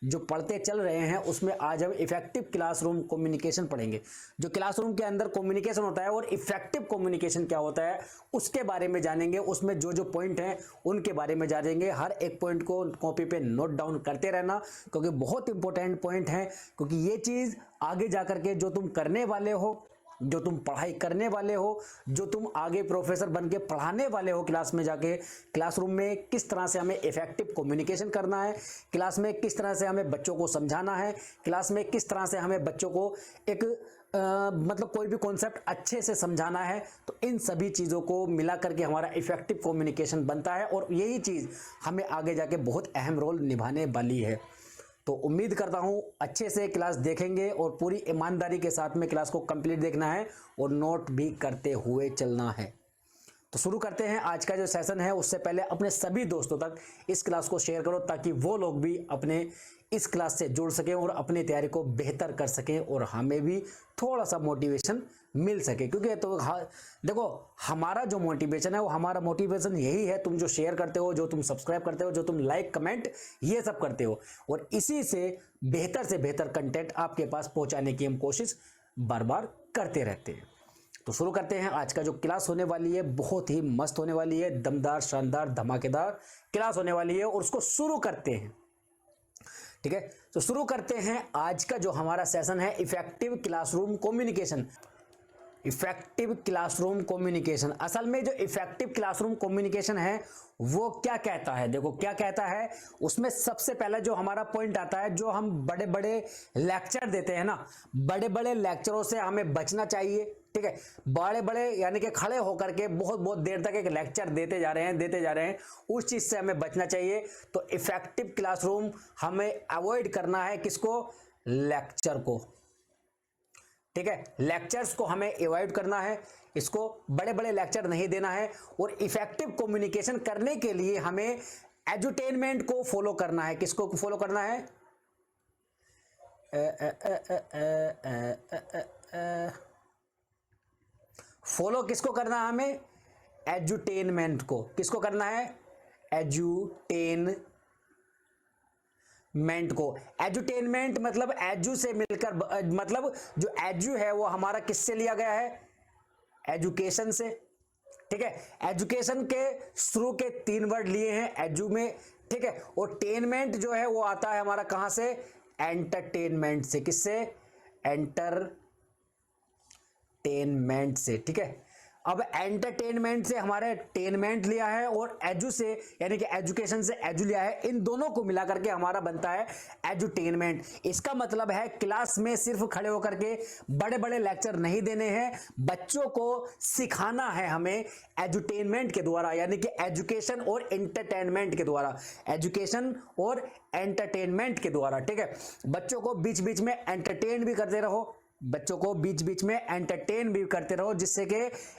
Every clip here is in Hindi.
जो पढ़ते चल रहे हैं उसमें आज हम इफेक्टिव क्लासरूम कम्युनिकेशन पढ़ेंगे। जो क्लासरूम के अंदर कम्युनिकेशन होता है और इफेक्टिव कम्युनिकेशन क्या होता है उसके बारे में जानेंगे। उसमें जो जो पॉइंट हैं उनके बारे में जानेंगे। हर एक पॉइंट को कॉपी पे नोट डाउन करते रहना, क्योंकि बहुत इंपॉर्टेंट पॉइंट है। क्योंकि ये चीज़ आगे जाकर के जो तुम करने वाले हो, जो तुम पढ़ाई करने वाले हो, जो तुम आगे प्रोफेसर बन के पढ़ाने वाले हो क्लास में जाके, क्लासरूम में किस तरह से हमें इफेक्टिव कम्युनिकेशन करना है, क्लास में किस तरह से हमें बच्चों को समझाना है, क्लास में किस तरह से हमें बच्चों को एक मतलब कोई भी कॉन्सेप्ट अच्छे से समझाना है, तो इन सभी चीज़ों को मिला करके हमारा इफेक्टिव कम्युनिकेशन बनता है। और यही चीज़ हमें आगे जाके बहुत अहम रोल निभाने वाली है। तो उम्मीद करता हूं अच्छे से क्लास देखेंगे और पूरी ईमानदारी के साथ में क्लास को कंप्लीट देखना है और नोट भी करते हुए चलना है। तो शुरू करते हैं आज का जो सेशन है। उससे पहले अपने सभी दोस्तों तक इस क्लास को शेयर करो ताकि वो लोग भी अपने इस क्लास से जुड़ सकें और अपनी तैयारी को बेहतर कर सकें और हमें भी थोड़ा सा मोटिवेशन मिल सके। क्योंकि तो देखो, हमारा जो मोटिवेशन है वो हमारा मोटिवेशन यही है, तुम जो शेयर करते हो, जो तुम सब्सक्राइब करते हो, जो तुम लाइक कमेंट ये सब करते हो, और इसी से बेहतर कंटेंट आपके पास पहुंचाने की हम कोशिश बार बार करते रहते हैं। तो शुरू करते हैं। आज का जो क्लास होने वाली है बहुत ही मस्त होने वाली है, दमदार, शानदार, धमाकेदार क्लास होने वाली है और उसको शुरू करते हैं। ठीक है, तो शुरू करते हैं आज का जो हमारा सेशन है effective classroom communication. Effective classroom communication, असल में जो इफेक्टिव क्लासरूम कम्युनिकेशन है वो क्या कहता है, देखो क्या कहता है। उसमें सबसे पहला जो हमारा पॉइंट आता है, जो हम बड़े बड़े लेक्चर देते हैं ना, बड़े बड़े लेक्चरों से हमें बचना चाहिए। ठीक है, बड़े बड़े यानी कि खड़े होकर के बहुत देर तक एक लेक्चर देते जा रहे हैं, उस चीज से हमें बचना चाहिए। तो इफेक्टिव क्लासरूम हमें अवॉइड करना है, किसको, लेक्चर को। ठीक है, लेक्चर्स को हमें अवॉइड करना है, इसको बड़े बड़े लेक्चर नहीं देना है। और इफेक्टिव कम्युनिकेशन करने के लिए हमें एजुटेनमेंट को फॉलो करना है। किसको फॉलो करना है, फॉलो किसको करना है, हमें एजुटेनमेंट को। किसको करना है, एजुटेनमेंट को। एजुटेनमेंट मतलब एजू से मिलकर, मतलब जो एजू है वो हमारा किससे लिया गया है, एजुकेशन से। ठीक है, एजुकेशन के शुरू के 3 वर्ड लिए हैं एजू में। ठीक है, और टेनमेंट जो है वो आता है हमारा कहां से, एंटरटेनमेंट से। किससे, एंटरटेनमेंट से। ठीक है, अब एंटरटेनमेंट से हमारे टेनमेंट लिया है और एजू से यानी कि एजुकेशन से एजू लिया है, इन दोनों को मिला करके हमारा बनता है एजुटेनमेंट। इसका मतलब है क्लास में सिर्फ खड़े होकर के बड़े बड़े लेक्चर नहीं देने हैं, बच्चों को सिखाना है हमें एजुटेनमेंट के द्वारा, यानी कि एजुकेशन और एंटरटेनमेंट के द्वारा, एजुकेशन और एंटरटेनमेंट के द्वारा। ठीक है, बच्चों को बीच बीच में एंटरटेन भी करते रहो, बच्चों को बीच बीच में एंटरटेन भी करते रहो, जिससे कि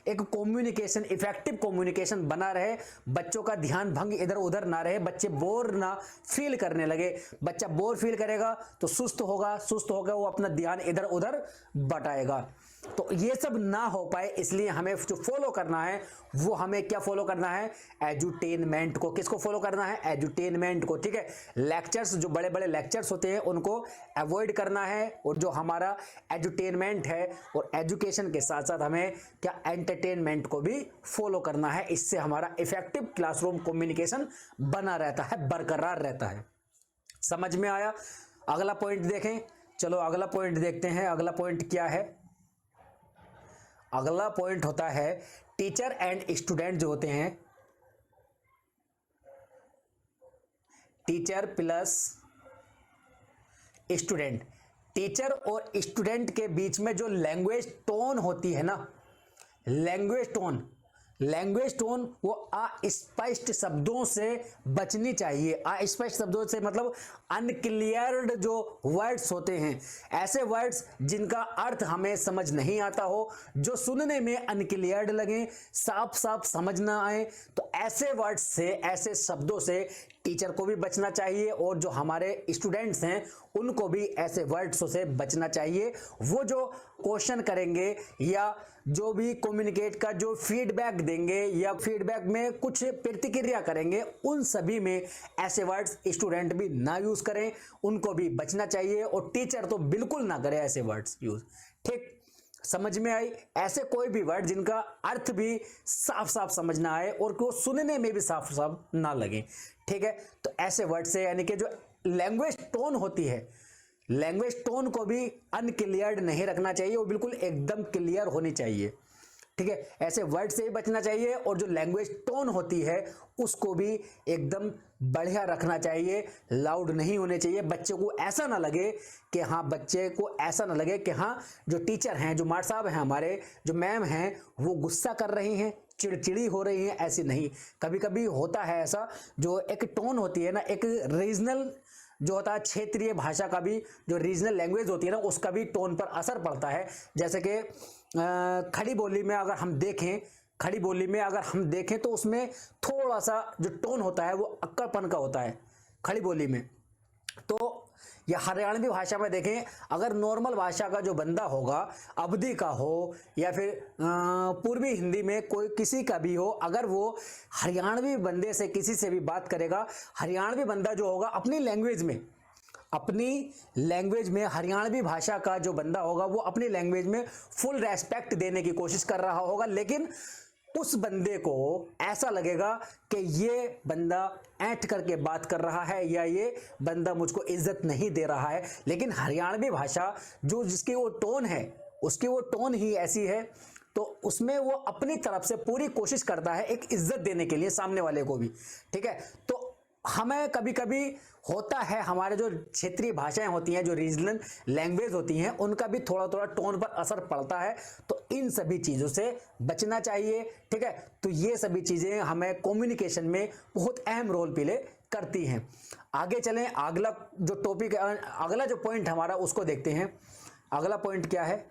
एक कम्युनिकेशन, इफेक्टिव कम्युनिकेशन बना रहे, बच्चों का ध्यान भंग इधर उधर ना रहे, बच्चे बोर ना फील करने लगे। बच्चा बोर फील करेगा तो सुस्त होगा वो अपना ध्यान इधर उधर बटाएगा। तो ये सब ना हो पाए इसलिए हमें जो फॉलो करना है वो हमें क्या फॉलो करना है, एजुटेनमेंट को। किसको फॉलो करना है, एजुटेनमेंट को। ठीक है, लेक्चर्स, जो बड़े बड़े लेक्चर्स होते हैं उनको अवॉइड करना है, और जो हमारा एजुटेनमेंट है और एजुकेशन के साथ साथ हमें क्या, एंटरटेनमेंट को भी फॉलो करना है। इससे हमारा इफेक्टिव क्लासरूम कम्युनिकेशन बना रहता है, बरकरार रहता है। समझ में आया। अगला पॉइंट देखें, चलो अगला पॉइंट देखते हैं। अगला पॉइंट क्या है, अगला पॉइंट होता है टीचर एंड स्टूडेंट जो होते हैं, टीचर प्लस स्टूडेंट। टीचर और स्टूडेंट के बीच में जो लैंग्वेज टोन होती है ना, लैंग्वेज टोन वो अस्पष्ट शब्दों से बचनी चाहिए। अस्पष्ट शब्दों से मतलब अनक्लियर्ड जो वर्ड्स होते हैं, ऐसे वर्ड्स जिनका अर्थ हमें समझ नहीं आता हो, जो सुनने में अनक्लियर्ड लगे, साफ साफ समझ ना आए, तो ऐसे वर्ड्स से, ऐसे शब्दों से टीचर को भी बचना चाहिए और जो हमारे स्टूडेंट्स हैं उनको भी ऐसे वर्ड्स से बचना चाहिए। वो जो क्वेश्चन करेंगे या जो भी कम्युनिकेट का जो फीडबैक देंगे या फीडबैक में कुछ प्रतिक्रिया करेंगे, उन सभी में ऐसे वर्ड्स स्टूडेंट भी ना यूज यूज करें उनको भी बचना चाहिए, और टीचर तो बिल्कुल ना करे ऐसे वर्ड्स यूज। ठीक, समझ में आई? ऐसे कोई भी वर्ड जिनका अर्थ भी साफ साफ समझ ना आए और को सुनने में भी साफ साफ ना लगे। ठीक है, तो ऐसे वर्ड से, यानी कि जो लैंग्वेज टोन होती है, लैंग्वेज टोन को भी अनक्लियर्ड नहीं रखना चाहिए, वो बिल्कुल एकदम क्लियर होनी चाहिए। ठीक है, ऐसे वर्ड से ही बचना चाहिए, और जो लैंग्वेज टोन होती है उसको भी एकदम बढ़िया रखना चाहिए, लाउड नहीं होने चाहिए। बच्चे को ऐसा ना लगे कि हाँ, बच्चे को ऐसा ना लगे कि हाँ, जो टीचर हैं, जो मास्टर साहब हैं हमारे, जो मैम हैं, वो गुस्सा कर रही हैं, चिड़चिड़ी हो रही हैं, ऐसी नहीं। कभी कभी होता है ऐसा, जो एक टोन होती है ना, एक रीजनल जो होता है, क्षेत्रीय भाषा का भी, जो रीजनल लैंग्वेज होती है ना, उसका भी टोन पर असर पड़ता है। जैसे कि खड़ी बोली में अगर हम देखें, खड़ी बोली में अगर हम देखें तो उसमें थोड़ा सा जो टोन होता है वो अक्कड़पन का होता है खड़ी बोली में। तो या हरियाणवी भाषा में देखें, अगर नॉर्मल भाषा का जो बंदा होगा, अवधी का हो या फिर पूर्वी हिंदी में कोई किसी का भी हो, अगर वो हरियाणवी बंदे से किसी से भी बात करेगा, हरियाणवी बंदा जो होगा अपनी लैंग्वेज में हरियाणवी भाषा का जो बंदा होगा वो अपनी लैंग्वेज में फुल रेस्पेक्ट देने की कोशिश कर रहा होगा, लेकिन उस बंदे को ऐसा लगेगा कि ये बंदा ऐंठ करके बात कर रहा है या ये बंदा मुझको इज्जत नहीं दे रहा है। लेकिन हरियाणवी भाषा जो जिसकी वो टोन है, उसकी वो टोन ही ऐसी है, तो उसमें वो अपनी तरफ से पूरी कोशिश करता है एक इज्जत देने के लिए सामने वाले को भी। ठीक है, तो हमें कभी कभी होता है, हमारे जो क्षेत्रीय भाषाएं होती हैं, जो रीजनल लैंग्वेज होती हैं, उनका भी थोड़ा थोड़ा टोन पर असर पड़ता है, तो इन सभी चीज़ों से बचना चाहिए। ठीक है, तो ये सभी चीज़ें हमें कम्युनिकेशन में बहुत अहम रोल प्ले करती हैं। आगे चलें, अगला जो टॉपिक, अगला जो पॉइंट हमारा उसको देखते हैं। अगला पॉइंट क्या है?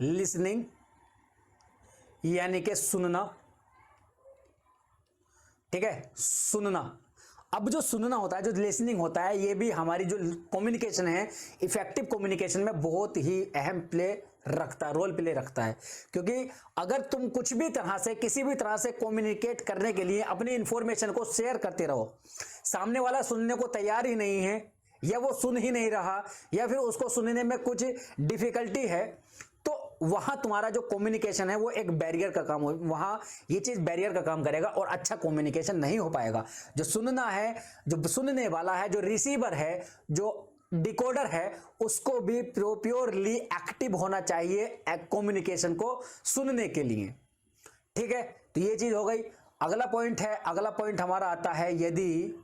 लिसनिंग, यानी कि सुनना। ठीक है, सुनना। अब जो सुनना होता है, जो लिसनिंग होता है, ये भी हमारी जो कम्युनिकेशन है, इफेक्टिव कम्युनिकेशन में बहुत ही अहम रोल प्ले रखता है। क्योंकि अगर तुम कुछ भी तरह से, किसी भी तरह से कम्युनिकेट करने के लिए अपनी इंफॉर्मेशन को शेयर करते रहो, सामने वाला सुनने को तैयार ही नहीं है, या वो सुन ही नहीं रहा, या फिर उसको सुनने में कुछ डिफिकल्टी है, तो वहां तुम्हारा जो कम्युनिकेशन है वो एक बैरियर का काम हो, वहां ये चीज बैरियर का काम करेगा और अच्छा कम्युनिकेशन नहीं हो पाएगा। जो सुनना है, जो सुनने वाला है, जो रिसीवर है, जो डिकोडर है, उसको भी प्योरली एक्टिव होना चाहिए कम्युनिकेशन को सुनने के लिए। ठीक है, तो ये चीज हो गई। अगला पॉइंट है, अगला पॉइंट हमारा आता है, यदि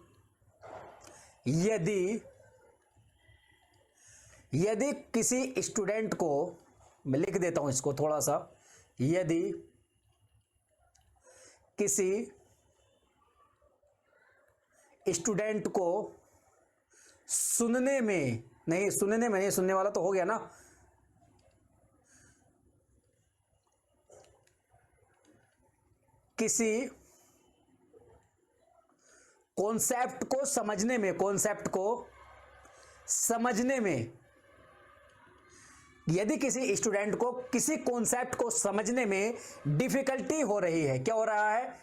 किसी स्टूडेंट को, मैं लिख देता हूं इसको थोड़ा सा, यदि किसी स्टूडेंट को सुनने में नहीं, सुनने वाला तो हो गया ना, किसी कॉन्सेप्ट को समझने में, यदि किसी स्टूडेंट को किसी कॉन्सेप्ट को समझने में डिफिकल्टी हो रही है, क्या हो रहा है?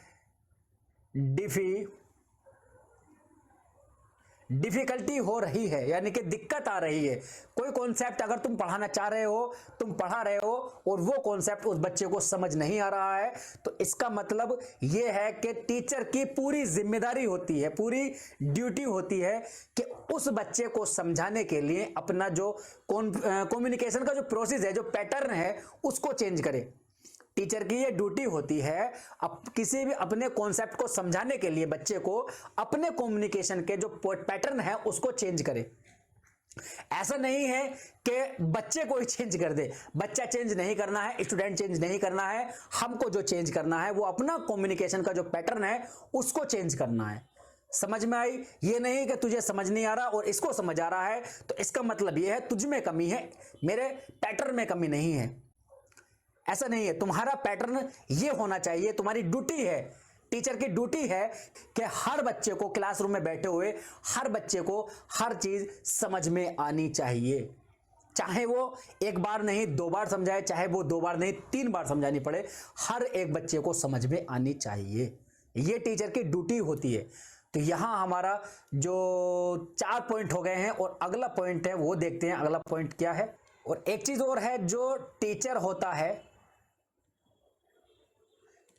डिफिकल्टी हो रही है, यानी कि दिक्कत आ रही है। कोई कॉन्सेप्ट अगर तुम पढ़ाना चाह रहे हो, तुम पढ़ा रहे हो, और वो कॉन्सेप्ट उस बच्चे को समझ नहीं आ रहा है, तो इसका मतलब ये है कि टीचर की पूरी जिम्मेदारी होती है, पूरी ड्यूटी होती है कि उस बच्चे को समझाने के लिए अपना जो कम्युनिकेशन का जो प्रोसेस है, जो पैटर्न है, उसको चेंज करे। टीचर की ये ड्यूटी होती है अब किसी भी अपने कॉन्सेप्ट को समझाने के लिए बच्चे को अपने कम्युनिकेशन के जो पैटर्न है उसको चेंज करे। ऐसा नहीं है कि बच्चे को ही चेंज कर दे, बच्चा चेंज नहीं करना है, स्टूडेंट चेंज नहीं करना है, हमको जो चेंज करना है वो अपना कम्युनिकेशन का जो पैटर्न है उसको चेंज करना है। समझ में आई? ये नहीं कि तुझे समझ नहीं आ रहा और इसको समझ आ रहा है तो इसका मतलब ये है तुझ में कमी है, मेरे पैटर्न में कमी नहीं है। ऐसा नहीं है, तुम्हारा पैटर्न ये होना चाहिए, तुम्हारी ड्यूटी है, टीचर की ड्यूटी है कि हर बच्चे को क्लासरूम में बैठे हुए हर बच्चे को हर चीज समझ में आनी चाहिए, चाहे वो एक बार नहीं 2 बार समझाए, चाहे वो 2 बार नहीं 3 बार समझानी पड़े, हर एक बच्चे को समझ में आनी चाहिए। ये टीचर की ड्यूटी होती है। तो यहां हमारा जो 4 पॉइंट हो गए हैं और अगला पॉइंट है वो देखते हैं अगला पॉइंट क्या है। और एक चीज और है, जो टीचर होता है,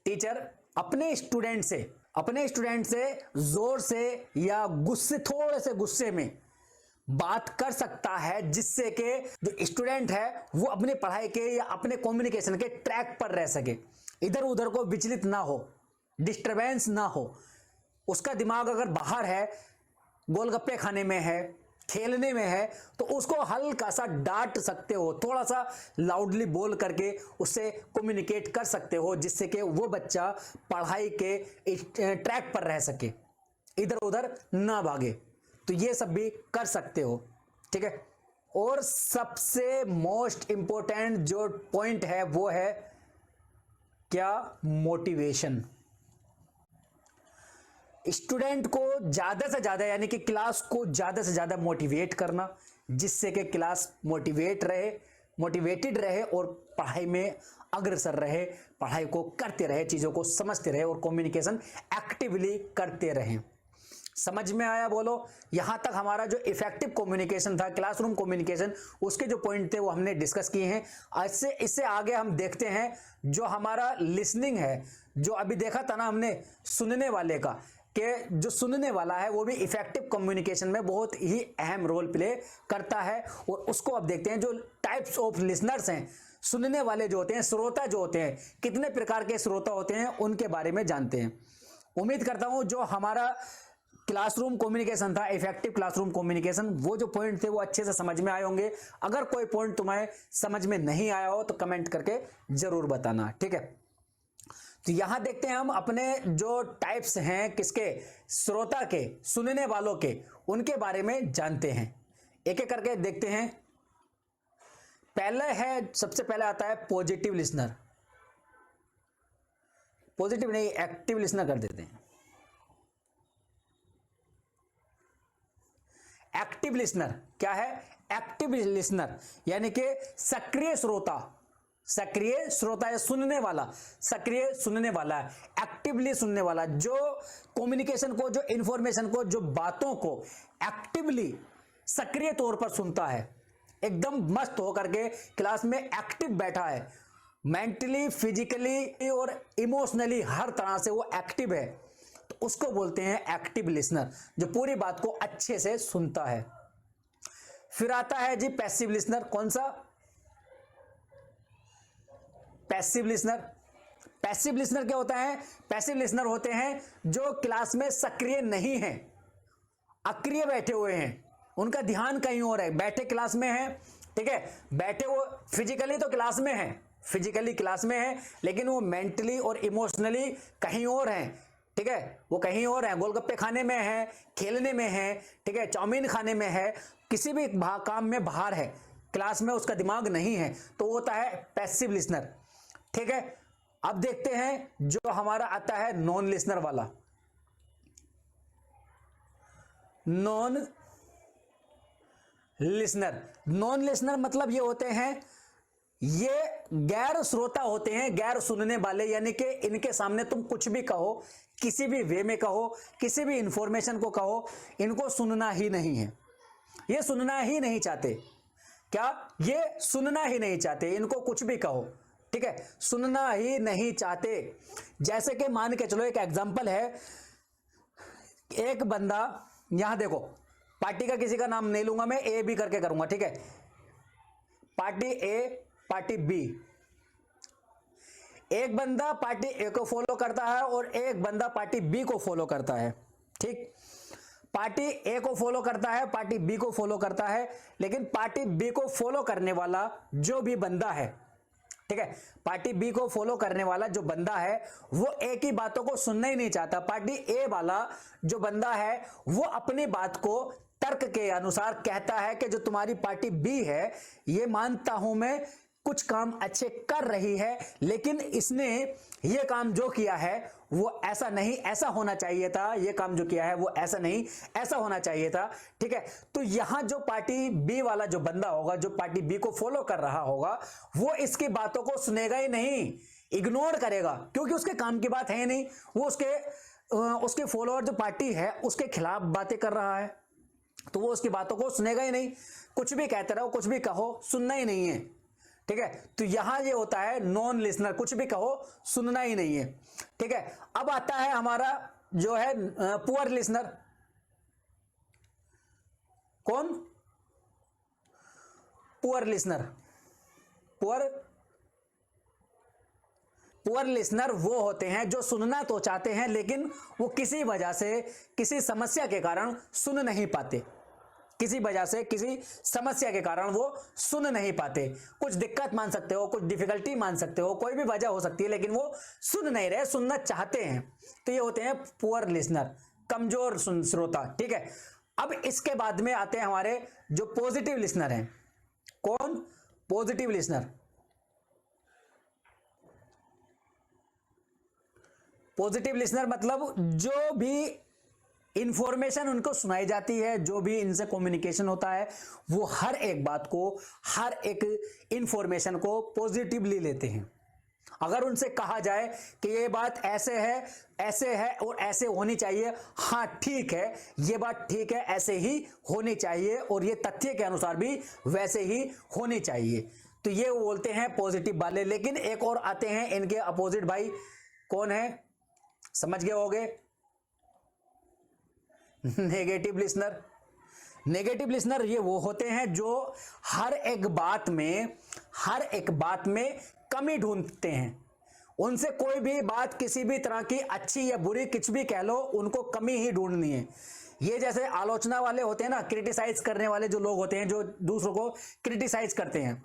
टीचर अपने स्टूडेंट से जोर से या गुस्से, थोड़े से गुस्से में बात कर सकता है, जिससे कि जो स्टूडेंट है वो अपनी पढ़ाई के या अपने कम्युनिकेशन के ट्रैक पर रह सके, इधर उधर को विचलित ना हो, डिस्टरबेंस ना हो। उसका दिमाग अगर बाहर है, गोलगप्पे खाने में है, खेलने में है, तो उसको हल्का सा डांट सकते हो, थोड़ा सा लाउडली बोल करके उससे कम्युनिकेट कर सकते हो, जिससे कि वो बच्चा पढ़ाई के ट्रैक पर रह सके, इधर उधर ना भागे। तो ये सब भी कर सकते हो, ठीक है। और सबसे मोस्ट इंपॉर्टेंट जो पॉइंट है वो है क्या, मोटिवेशन। स्टूडेंट को ज्यादा से ज्यादा, यानी कि क्लास को ज्यादा से ज्यादा मोटिवेट करना, जिससे कि क्लास मोटिवेटेड रहे और पढ़ाई में अग्रसर रहे, पढ़ाई को करते रहे, चीजों को समझते रहे और कम्युनिकेशन एक्टिवली करते रहे। समझ में आया बोलो? यहां तक हमारा जो इफेक्टिव कम्युनिकेशन था, क्लासरूम कम्युनिकेशन, उसके जो पॉइंट थे वो हमने डिस्कस किए हैं। इससे आगे हम देखते हैं जो हमारा लिसनिंग है, जो अभी देखा था ना हमने सुनने वाले का, कि जो सुनने वाला है वो भी इफेक्टिव कम्युनिकेशन में बहुत ही अहम रोल प्ले करता है। और उसको अब देखते हैं, जो टाइप्स ऑफ लिसनर्स हैं, सुनने वाले जो होते हैं, श्रोता जो होते हैं, कितने प्रकार के श्रोता होते हैं, उनके बारे में जानते हैं। उम्मीद करता हूं जो हमारा क्लासरूम कम्युनिकेशन था, इफेक्टिव क्लासरूम कम्युनिकेशन, वो जो पॉइंट थे वो अच्छे से समझ में आए होंगे। अगर कोई पॉइंट तुम्हें समझ में नहीं आया हो तो कमेंट करके जरूर बताना, ठीक है। तो यहां देखते हैं हम अपने जो टाइप्स हैं, किसके, श्रोता के, सुनने वालों के, उनके बारे में जानते हैं। एक एक करके देखते हैं। पहले है, सबसे पहले आता है पॉजिटिव लिसनर। पॉजिटिव नहीं, एक्टिव लिसनर कर देते हैं। एक्टिव लिसनर क्या है? एक्टिव लिसनर यानी कि सक्रिय श्रोता, सक्रिय श्रोता है, सुनने वाला, सक्रिय सुनने वाला है, एक्टिवली सुनने वाला, जो कम्युनिकेशन को, जो इंफॉर्मेशन को, जो बातों को एक्टिवली, सक्रिय तौर पर सुनता है, एकदम मस्त होकर के क्लास में एक्टिव बैठा है, मेंटली, फिजिकली और इमोशनली हर तरह से वो एक्टिव है, तो उसको बोलते हैं एक्टिव लिसनर, जो पूरी बात को अच्छे से सुनता है। फिर आता है जी पैसिव लिसनर। कौन सा? Passive listener. पैसिव लिसनर क्या होता है? पैसिव लिसनर होते हैं जो क्लास में सक्रिय नहीं है, अक्रिय बैठे हुए हैं, उनका ध्यान कहीं और है, बैठे क्लास में है, ठीक है, बैठे वो फिजिकली तो क्लास में है, फिजिकली क्लास में है, लेकिन वो मेंटली और इमोशनली कहीं और है, ठीक है, वो कहीं और है, गोलगप्पे खाने में है, खेलने में है, ठीक है, चाउमीन खाने में है, किसी भी काम में बाहर है, क्लास में उसका दिमाग नहीं है, तो वो होता है पैसिव लिसनर, ठीक है। अब देखते हैं जो हमारा आता है नॉन लिसनर वाला। नॉन लिसनर, नॉन लिसनर मतलब ये होते हैं, ये गैर श्रोता होते हैं, गैर सुनने वाले, यानी कि इनके सामने तुम कुछ भी कहो, किसी भी वे में कहो, किसी भी इंफॉर्मेशन को कहो, इनको सुनना ही नहीं है, ये सुनना ही नहीं चाहते। क्या? ये सुनना ही नहीं चाहते, इनको कुछ भी कहो, ठीक है, सुनना ही नहीं चाहते। जैसे कि मान के चलो, एक एग्जांपल है, एक बंदा, यहां देखो, पार्टी का किसी का नाम नहीं लूंगा मैं, ए बी करके करूंगा, ठीक है, पार्टी ए, पार्टी बी। एक बंदा पार्टी ए को फॉलो करता है और एक बंदा पार्टी बी को फॉलो करता है, ठीक। पार्टी ए को फॉलो करता है, पार्टी बी को फॉलो करता है, लेकिन पार्टी बी को फॉलो करने वाला जो भी बंदा है, ठीक है, पार्टी बी को फॉलो करने वाला जो बंदा है वो ए की बातों को सुनना ही नहीं चाहता। पार्टी ए वाला जो बंदा है वो अपनी बात को तर्क के अनुसार कहता है कि जो तुम्हारी पार्टी बी है, ये मानता हूं मैं, कुछ काम अच्छे कर रही है, लेकिन इसने ये काम जो किया है वो ऐसा नहीं, ऐसा होना चाहिए था, ये काम जो किया है वो ऐसा नहीं, ऐसा होना चाहिए था, ठीक है। तो यहां जो पार्टी बी वाला जो बंदा होगा, जो पार्टी बी को फॉलो कर रहा होगा, वो इसकी बातों को सुनेगा ही नहीं, इग्नोर करेगा, क्योंकि उसके काम की बात है नहीं, वो उसके फॉलोअर जो पार्टी है उसके खिलाफ बातें कर रहा है, तो वो उसकी बातों को सुनेगा ही नहीं। कुछ भी कहते रहो, कुछ भी कहो, सुनना ही नहीं है। ठीक है, तो यहां ये होता है नॉन लिसनर, कुछ भी कहो सुनना ही नहीं है। ठीक है, अब आता है हमारा जो है पुअर लिसनर। कौन? Poor listener. पुअर लिसनर वो होते हैं जो सुनना तो चाहते हैं लेकिन वो किसी वजह से, किसी समस्या के कारण सुन नहीं पाते। किसी वजह से, किसी समस्या के कारण वो सुन नहीं पाते। कुछ दिक्कत मान सकते हो, कुछ डिफिकल्टी मान सकते हो, कोई भी वजह हो सकती है, लेकिन वो सुन नहीं रहे, सुनना चाहते हैं। तो ये होते हैं पुअर लिसनर, कमजोर श्रोता। ठीक है, अब इसके बाद में आते हैं हमारे जो पॉजिटिव लिसनर हैं। कौन? Positive listener. पॉजिटिव लिसनर मतलब जो भी इंफॉर्मेशन उनको सुनाई जाती है, जो भी इनसे कम्युनिकेशन होता है, वो हर एक बात को, हर एक इंफॉर्मेशन को पॉजिटिवली लेते हैं। अगर उनसे कहा जाए कि ये बात ऐसे है और ऐसे होनी चाहिए, हाँ ठीक है, ये बात ठीक है, ऐसे ही होनी चाहिए और ये तथ्य के अनुसार भी वैसे ही होनी चाहिए, तो ये वो बोलते हैं पॉजिटिव वाले। लेकिन एक और आते हैं इनके अपोजिट भाई, कौन है? समझ गए होगे, नेगेटिव लिसनर। नेगेटिव लिसनर ये वो होते हैं जो हर एक बात में कमी ढूंढते हैं। उनसे कोई भी बात, किसी भी तरह की अच्छी या बुरी कुछ भी कह लो, उनको कमी ही ढूंढनी है। ये जैसे आलोचना वाले होते हैं ना, क्रिटिसाइज करने वाले जो लोग होते हैं, जो दूसरों को क्रिटिसाइज करते हैं,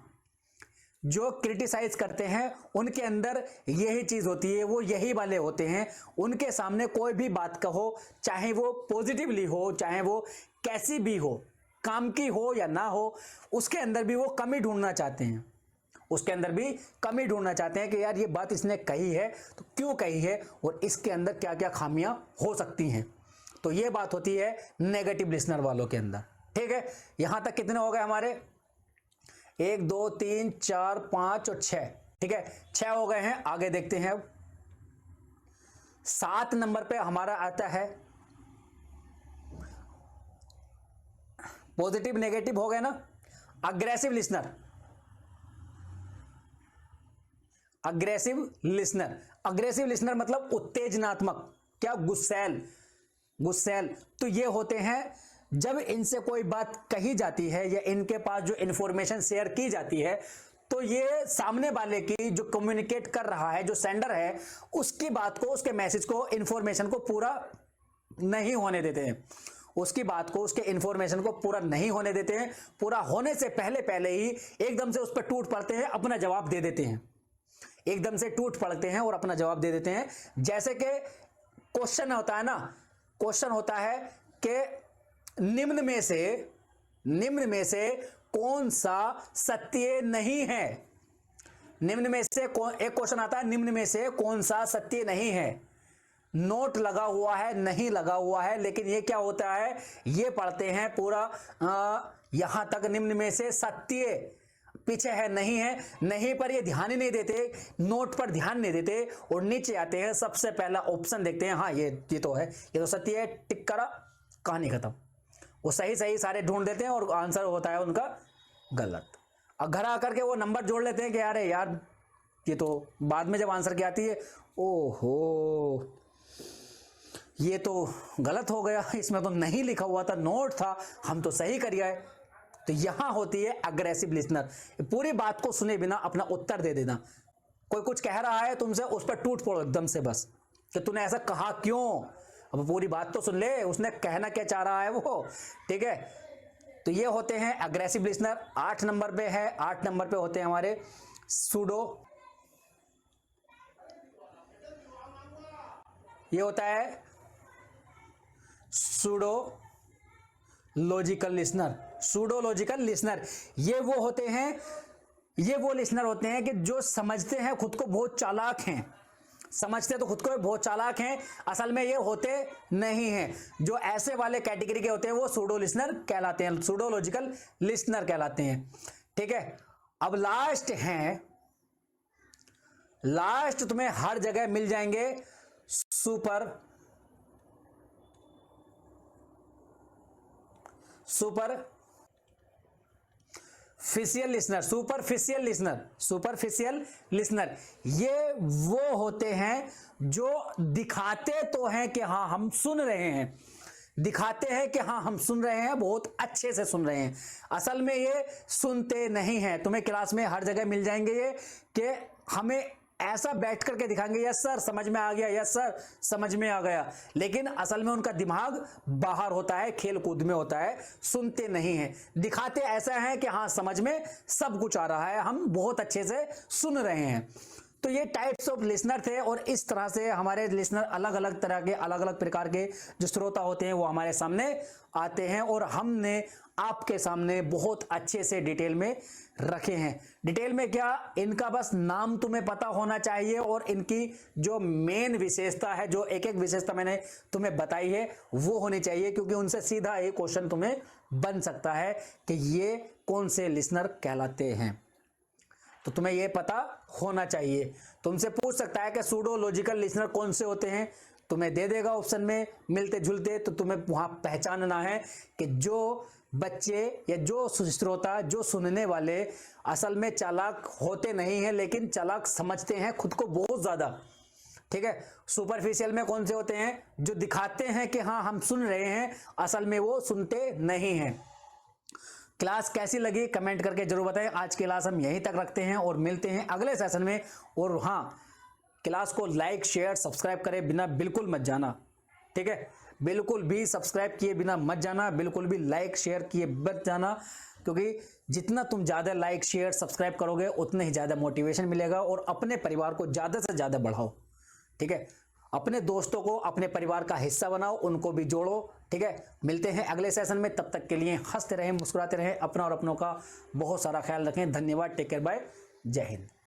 जो क्रिटिसाइज करते हैं उनके अंदर यही चीज होती है, वो यही वाले होते हैं। उनके सामने कोई भी बात कहो, चाहे वो पॉजिटिवली हो, चाहे वो कैसी भी हो, काम की हो या ना हो, उसके अंदर भी वो कमी ढूंढना चाहते हैं। उसके अंदर भी कमी ढूंढना चाहते हैं कि यार ये बात इसने कही है तो क्यों कही है, और इसके अंदर क्या क्या खामियां हो सकती हैं। तो ये बात होती है नेगेटिव लिसनर वालों के अंदर। ठीक है, यहां तक कितने हो गए हमारे? 1 2 3 4 5 और 6। ठीक है, 6 हो गए हैं। आगे देखते हैं। 7 नंबर पे हमारा आता है पॉजिटिव नेगेटिव हो गए ना, अग्रेसिव लिसनर। अग्रेसिव लिसनर मतलब उत्तेजनात्मक, क्या? गुस्सैल। तो ये होते हैं जब इनसे कोई बात कही जाती है या इनके पास जो इंफॉर्मेशन शेयर की जाती है, तो ये सामने वाले की जो कम्युनिकेट कर रहा है, जो सेंडर है, उसकी बात को, उसके मैसेज को, इंफॉर्मेशन को पूरा नहीं होने देते हैं। उसकी बात को, उसके इंफॉर्मेशन को पूरा नहीं होने देते हैं। पूरा होने से पहले ही एकदम से उस पर टूट पड़ते हैं, अपना जवाब दे देते हैं। एकदम से टूट पड़ते हैं और अपना जवाब दे देते हैं। जैसे कि क्वेश्चन होता है ना, क्वेश्चन होता है कि निम्न में से कौन सा सत्य नहीं है। निम्न में से एक क्वेश्चन आता है, निम्न में से कौन सा सत्य नहीं है। नोट लगा हुआ है, नहीं लगा हुआ है, लेकिन ये क्या होता है, ये पढ़ते हैं पूरा यहां तक, निम्न में से सत्य, पीछे है नहीं पर ये ध्यान ही नहीं देते, नोट पर ध्यान नहीं देते और नीचे आते हैं, सबसे पहला ऑप्शन देखते हैं, हाँ ये तो है, ये तो सत्य है, टिक करा, कहानी खत्म। वो सही सारे ढूंढ देते हैं और आंसर होता है उनका गलत। अब घर आकर के वो नंबर जोड़ लेते हैं कि यार ये तो बाद में जब आंसर की आती है, ओहो ये तो गलत हो गया, इसमें तो नहीं लिखा हुआ था, नोट था, हम तो सही कर गए। तो यहां होती है अग्रेसिव लिसनर। पूरी बात को सुने बिना अपना उत्तर दे देना। कोई कुछ कह रहा है तुमसे, उस पर टूट पड़ो एकदम से, बस कि तूने ऐसा कहा क्यों। अब पूरी बात तो सुन ले, उसने कहना क्या चाह रहा है वो। ठीक है, तो ये होते हैं अग्रेसिव लिसनर। 8 नंबर पे है, 8 नंबर पे होते हैं हमारे सूडो। ये होता है सूडो लॉजिकल लिसनर। ये वो लिसनर होते हैं कि जो समझते हैं खुद को बहुत चालाक हैं, समझते तो खुद को बहुत चालाक हैं, असल में ये होते नहीं हैं। जो ऐसे वाले कैटेगरी के होते हैं वो सूडो लिसनर कहलाते हैं, सूडो लॉजिकल लिसनर कहलाते हैं। ठीक है, अब लास्ट हैं लास्ट तुम्हें हर जगह मिल जाएंगे सुपरफिशियल लिसनर ये वो होते हैं जो दिखाते तो हैं कि हाँ हम सुन रहे हैं, दिखाते हैं कि हाँ हम सुन रहे हैं, बहुत अच्छे से सुन रहे हैं, असल में ये सुनते नहीं हैं। तुम्हें क्लास में हर जगह मिल जाएंगे ये कि हमें ऐसा बैठ करके दिखाएंगे यस सर समझ में आ गया, यस सर समझ में आ गया, लेकिन असल में उनका दिमाग बाहर होता है, खेल कूद में होता है, सुनते नहीं हैं। दिखाते ऐसा है कि हाँ समझ में सब कुछ आ रहा है, हम बहुत अच्छे से सुन रहे हैं। तो ये टाइप्स ऑफ लिसनर थे और इस तरह से हमारे लिसनर अलग अलग तरह के, अलग अलग प्रकार के जो श्रोता होते हैं वो हमारे सामने आते हैं और हमने आपके सामने बहुत अच्छे से डिटेल में रखे हैं। डिटेल में क्या, इनका बस नाम तुम्हें पता होना चाहिए और इनकी जो मेन विशेषता है, जो एक एक विशेषता मैंने तुम्हें बताई है वो होनी चाहिए, क्योंकि उनसे सीधा एक क्वेश्चन तुम्हें बन सकता है कि ये कौन से लिसनर कहलाते हैं। तो तुम्हें यह पता होना चाहिए। तुमसे पूछ सकता है कि सूडो लॉजिकल लिसनर कौन से होते हैं, तुम्हें दे देगा ऑप्शन में मिलते जुलते, तो तुम्हें वहां पहचानना है कि जो बच्चे या जो श्रोता, जो सुनने वाले असल में चालाक होते नहीं हैं लेकिन चालाक समझते हैं खुद को बहुत ज्यादा, ठीक है। सुपरफिशियल में कौन से होते हैं, जो दिखाते हैं कि हाँ हम सुन रहे हैं, असल में वो सुनते नहीं हैं। क्लास कैसी लगी कमेंट करके जरूर बताएं। आज की क्लास हम यहीं तक रखते हैं और मिलते हैं अगले सेशन में। और हाँ, क्लास को लाइक शेयर सब्सक्राइब करे बिना बिल्कुल मत जाना, ठीक है। बिल्कुल भी सब्सक्राइब किए बिना मत जाना, बिल्कुल भी लाइक शेयर किए मत जाना, क्योंकि जितना तुम ज़्यादा लाइक शेयर सब्सक्राइब करोगे उतने ही ज़्यादा मोटिवेशन मिलेगा और अपने परिवार को ज़्यादा से ज़्यादा बढ़ाओ, ठीक है। अपने दोस्तों को अपने परिवार का हिस्सा बनाओ, उनको भी जोड़ो, ठीक है। मिलते हैं अगले सेशन में, तब तक के लिए हंसते रहें, मुस्कुराते रहें, अपना और अपनों का बहुत सारा ख्याल रखें। धन्यवाद, टेक केयर, बाय, जय हिंद।